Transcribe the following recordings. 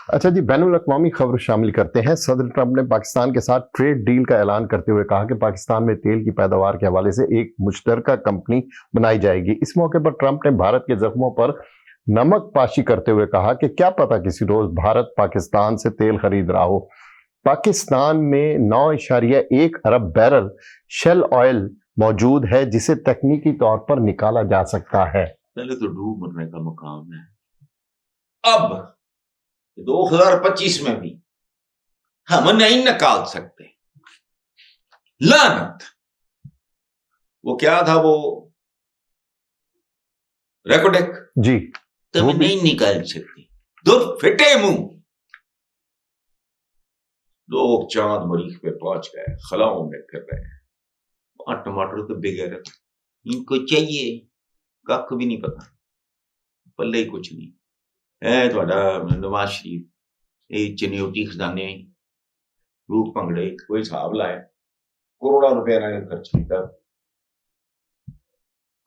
اچھا جی، بین الاقوامی خبر شامل کرتے ہیں۔ صدر ٹرمپ نے پاکستان کے ساتھ ٹریڈ ڈیل کا اعلان کرتے ہوئے کہا کہ پاکستان میں تیل کی پیداوار کے حوالے سے ایک مشترکہ کمپنی بنائی جائے گی۔ اس موقع پر ٹرمپ نے بھارت کے زخموں پر نمک پاشی کرتے ہوئے کہا کہ کیا پتہ کسی روز بھارت پاکستان سے تیل خرید رہا ہو۔ پاکستان میں 9.1 ارب بیرل شیل آئل موجود ہے جسے تکنیکی طور پر نکالا جا سکتا ہے۔ پہلے تو ڈوب مرنے کا مقام ہے، اب 2025 میں بھی ہم نہیں نکال سکتے۔ لعنت، وہ کیا تھا وہ ریکوڈک جی، تم نہیں نکال سکتے، دو پھٹے منہ۔ لوگ چاند مریخ پہ پہنچ گئے، خلاؤں میں پھر رہے ہیں، وہاں ٹماٹر تو بگڑ رہے، ان کو چاہیے کھ بھی نہیں پتا، پلے ہی کچھ نہیں ہے۔ تھوڑا نواز شریف یہ چنیوٹی خزانے روپ پنگڑے کوئی حساب لائے، کروڑا روپے نے خرچ کیا،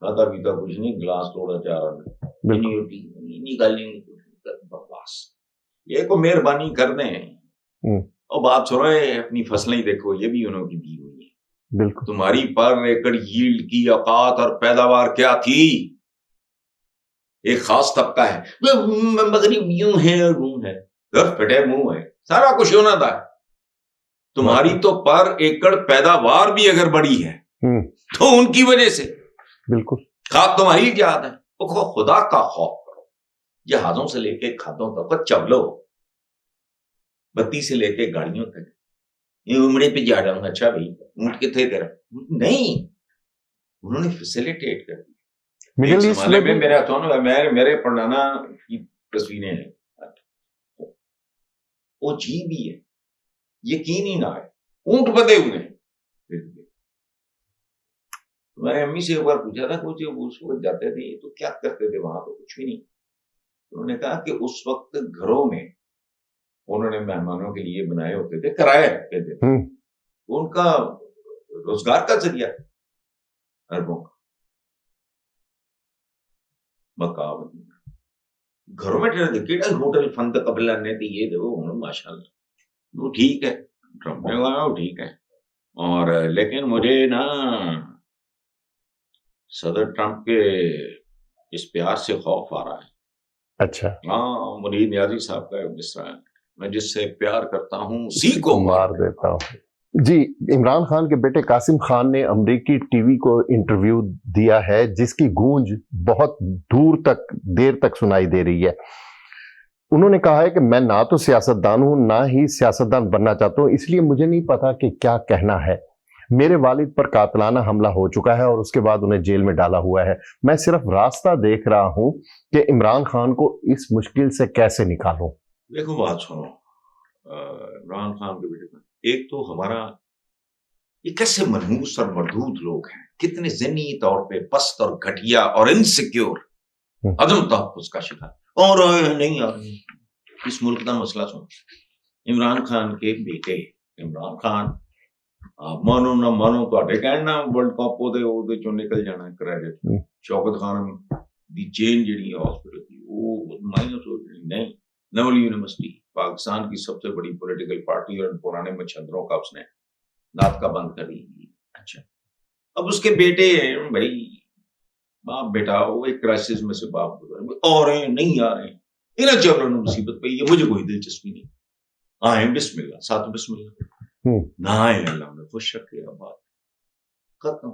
کھاتا پیتا کچھ نہیں، گلاس توڑا جا رہا، چنیوٹی نکالیں بکواس۔ یہ کو مہربانی کر دیں اور بات سنو، اپنی فصلیں دیکھو، یہ بھی انہوں کی دی ہوئی ہے۔ بالکل، تمہاری پر ایکڑ ییلڈ کی اوقات اور پیداوار کیا تھی؟ ایک خاص طبقہ ہے، مغرب یوں ہے اور وہ ہے، پھٹے منہ ہے، سارا کچھ ہونا تھا۔ تمہاری تو پر ایکڑ پیداوار بھی اگر بڑی ہے تو ان کی وجہ سے بالکل کھاد تمہاری یاد ہے۔ خدا کا خوف کرو، جہازوں سے لے کے کھادوں تک چبلو، بتی سے لے کے گاڑیوں تک، یہ عمرے پہ جا رہا ہوں، اچھا بھائی اونٹ کتنے تیرا نہیں، انہوں نے فیسیلیٹیٹ کر دی۔ ایک زمانے میں میرے ہاتھوں میرے پڑھانا کی تصویریں ہیں، وہ جی بھی ہے، یقین ہی نہ آئے، اونٹ بندے ہوئے ہیں۔ میں نے امی سے ایک بار پوچھا تھا کچھ اس وقت جاتے تھے تو کیا کرتے تھے وہاں، تو کچھ بھی نہیں۔ انہوں نے کہا کہ اس وقت گھروں میں انہوں نے مہمانوں کے لیے بنائے ہوتے تھے، کرایہ کہتے تھے، ان کا روزگار کا ذریعہ اربوں کا مقابل گھروں میں ٹھہرے تھے، ہوٹل فند قبل نے دی یہ دو ماشاء اللہ، وہ ٹھیک ہے، ٹرمپ نے کہا وہ ٹھیک ہے، اور لیکن مجھے نا صدر ٹرمپ کے اس پیار سے خوف آ رہا ہے۔ اچھا، ہاں، منیر نیازی صاحب کا مصرع ہے، میں جس سے پیار کرتا ہوں اسی کو مار دیتا ہوں۔ جی، عمران خان کے بیٹے قاسم خان نے امریکی ٹی وی کو انٹرویو دیا ہے جس کی گونج بہت دیر تک سنائی دے رہی ہے۔ انہوں نے کہا ہے کہ میں نہ تو سیاستدان ہوں نہ ہی سیاستدان بننا چاہتا ہوں، اس لیے مجھے نہیں پتا کہ کیا کہنا ہے۔ میرے والد پر قاتلانہ حملہ ہو چکا ہے اور اس کے بعد انہیں جیل میں ڈالا ہوا ہے، میں صرف راستہ دیکھ رہا ہوں کہ عمران خان کو اس مشکل سے کیسے نکالوں۔ دیکھو بات سنو، عمران خان کے بیٹے کا ایک تو ہمارا یہ کیسے منحوس اور مردود لوگ ہیں، کتنے ذہنی طور پہ پست اور گھٹیا اور انسیکیور، عدم تحفظ کا شکار، اور نہیں آ رہے۔ اس ملک کا مسئلہ سنو، عمران خان کے بیٹے عمران خان مانو نہ مانو تو کہنا ورلڈ کپ وہ چوں نکل جانا کریڈٹ، شوکت خان دی چین جڑی ہے ہاسپٹل کی وہ مائنس ہو جانی نہیں، نولی یونیورسٹی پاکستان کی سب سے بڑی پولیٹیکل پارٹی اور پرانے مچھندروں کا اس نے ناطقہ بند کر دی۔ اچھا، اب اس کے بیٹے ہیں بھائی، باپ بیٹا وہ ایک کرائسس میں سے باپ اور نہیں آ رہے ہیں، انہیں چلو مصیبت پہ یہ مجھے کوئی دلچسپی نہیں، آئیں بسم اللہ، ساتھ بسم اللہ نہ آئیں، اللہ نے خوش رکھے، بات ختم۔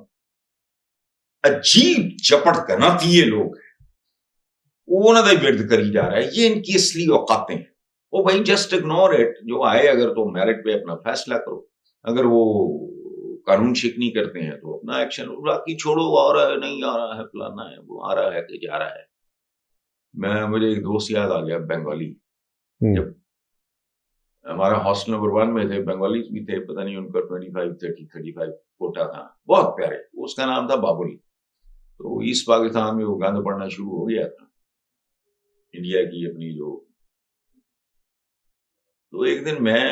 عجیب چپٹ کناتی یہ لوگ ہیں، وہ انہوں نے ورد کری جا رہا ہے، یہ ان کی اصلی اوقاتیں ہیں۔ وہ بھائی جسٹ اگنور اٹ، جو آئے اگر تو میرٹ پہ اپنا فیصلہ کرو، اگر وہ قانون شکنی کرتے ہیں تو اپنا ایکشن، باقی چھوڑو، آ رہا ہے نہیں آ رہا ہے فلانا ہے وہ آ رہا ہے کہ جا رہا ہے۔ مجھے ایک دوست یاد آ گیا بنگالی، جب ہمارا ہاسٹل نمبر 1 میں تھے، بنگالیز بھی تھے، پتہ نہیں ان کا 25-30-35 کوٹا تھا، بہت پیارے، اس کا نام تھا بابل۔ تو ایسٹ پاکستان میں وہ گند پڑنا شروع ہو گیا تھا انڈیا کی اپنی جو، تو ایک دن میں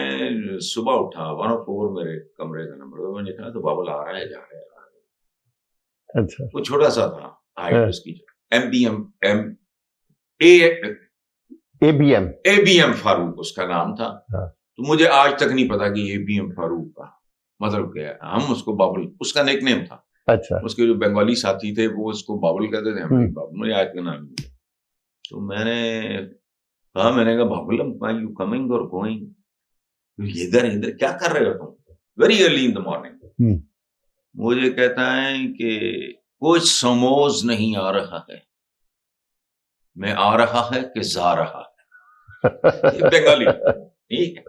صبح اٹھا 104 میرے کمرے کا نمبر، میں نے کہا تو بابل آ رہا ہے جا رہا ہے۔ اچھا، وہ چھوٹا سا تھا ہائٹ اس کی، ABM فاروق اس کا نام تھا. تو مجھے آج تک نہیں پتا کہ ABM فاروق کا مطلب کیا ہے. ہم اس کو بابل, اس کا نیک نیم تھا. اچھا, اس کے جو بنگالی ساتھی تھے وہ اس کو بابل کہتے تھے, ہم بابل, مجھے آج کا نام نہیں. تو میں نے کہا بابل are you coming or going, ادھر کیا کر رہے ہو تم, very early in the morning. مجھے کہتا ہے کہ کچھ سموز نہیں آ رہا ہے, میں آ رہا ہے کہ جا رہا ہے. یہ بنگالی ٹھیک ہے.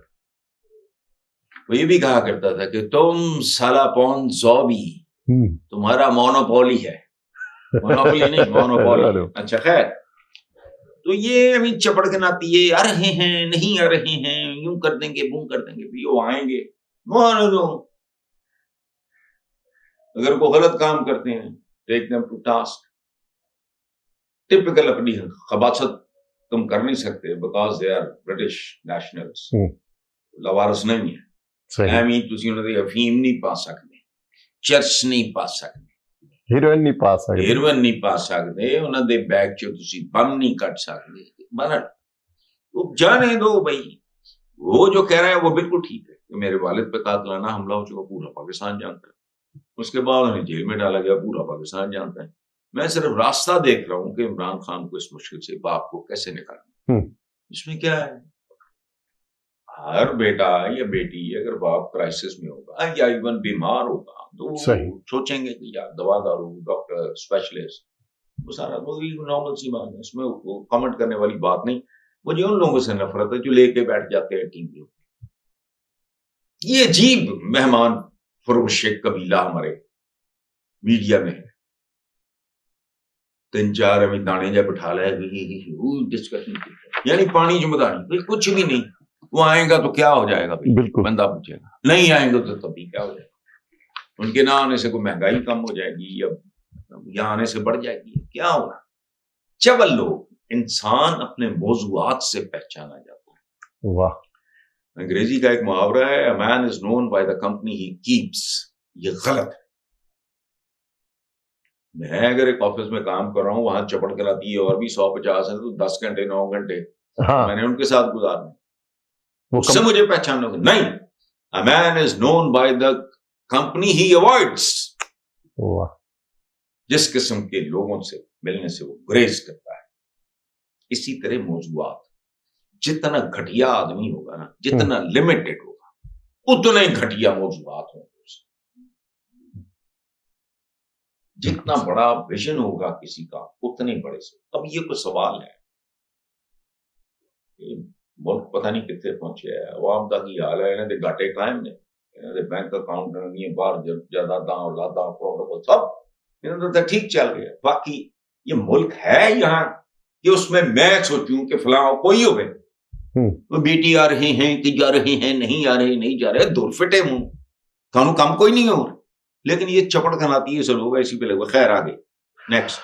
وہ یہ بھی کہا کرتا تھا کہ تم سالا پون زوبی, تمہارا مونوپولی ہے. مونوپولی نہیں, مونوپولی. اچھا خیر, تو یہ ابھی چپڑ کے ناتی ہے, آ رہے ہیں نہیں آ رہے ہیں, یوں کر دیں گے بوں کر دیں گے, بھی وہ آئیں گے. اگر کوئی غلط کام کرتے ہیں take them to task. Typical اپنی خباثت تم کر نہیں سکتے because they are British nationals, لوارس نہیں ہے. ایمی تسی انہوں نے افیم نہیں پا سکتے, چرچ نہیں پا سکتے, ہیروئن نہیں پا سکتے, ہیروئن نہیں پا سکتے, انہوں نے بیگ چو تسی بم نہیں کٹ سکتے. بہرحال وہ جانے دو بھائی. وہ جو کہہ رہا ہے وہ بالکل ٹھیک ہے کہ میرے والد پہ قاتلانہ حملہ ہو چکا, پورا پاکستان جانتا ہے. اس کے بعد انہیں جیل میں ڈالا گیا, پورا پاکستان جانتا ہے. میں صرف راستہ دیکھ رہا ہوں کہ عمران خان کو اس مشکل سے باپ کو کیسے نکالنا. اس میں کیا ہے, ہر بیٹا یا بیٹی اگر باپ کرائسس میں ہوگا یا ایون بیمار ہوگا تو سوچیں گے کہ یار دوا دارو, ڈاکٹر, اسپیشلسٹ, وہ سارا نارمل سی بات ہے. اس میں کامنٹ کرنے والی بات نہیں. مجھے ان لوگوں سے نفرت ہے جو لے کے بیٹھ جاتے ہیں ٹیم میں. یہ عجیب مہمان فروش قبیلہ ہمارے میڈیا میں ہے. 3-4 ابھی دانے جب بٹھا لے ڈسکشن, یعنی پانی جو بدانی کچھ بھی نہیں. وہ آئیں گا تو کیا ہو جائے گا, بندہ پوچھے گا. نہیں آئیں گے تو تبھی کیا ہو جائے گا. ان کے نہ آنے سے کوئی مہنگائی کم ہو جائے گی یا یہاں آنے سے بڑھ جائے گی, کیا ہوگا. چبل لوگ, انسان اپنے موضوعات سے پہچانا جاتا ہے. واہ. انگریزی کا ایک محاورہ ہے, a man is known by the company he keeps. یہ غلط ہے. میں اگر ایک آفس میں کام کر رہا ہوں, وہاں چپڑ کراتی ہے اور بھی 150 ہیں, تو 10 گھنٹے 9 گھنٹے میں نے ان کے ساتھ گزارنے, اس سے مجھے پہچاننا ہوگا. نہیں, a man is known by the company he avoids. جس قسم کے لوگوں سے ملنے سے وہ گریز کرتا ہے. اسی طرح موضوعات, جتنا گھٹیا آدمی ہوگا نا, جتنا لمیٹڈ ہوگا, اتنا ہی گھٹیا موضوعات ہوں گے. جتنا بڑا ویژن ہوگا کسی کا, اتنے بڑے سے. اب یہ کوئی سوال ہے, ملک پتہ نہیں کتنے پہنچے ہے, عوام کا کی حال ہے. انہوں نے گھاٹے قائم نے, انہوں نے بینک اکاؤنٹ نہیں, باہر جائیداداں اولاداں پروٹوکول سب انہوں نے ٹھیک چل رہے ہیں. باقی یہ ملک ہے یہاں کہ اس میں میں سوچوں کہ فلاں کوئی ہو گئے, وہ بیٹی آ رہے ہیں کہ جا رہے ہیں, نہیں آ رہے نہیں جا رہے, دور فٹے منہ, کانوں کم کوئی نہیں ہو. لیکن یہ چپڑ کھناتی ہے سب لوگ, اسی پہ لگے. خیر آگے نیکسٹ.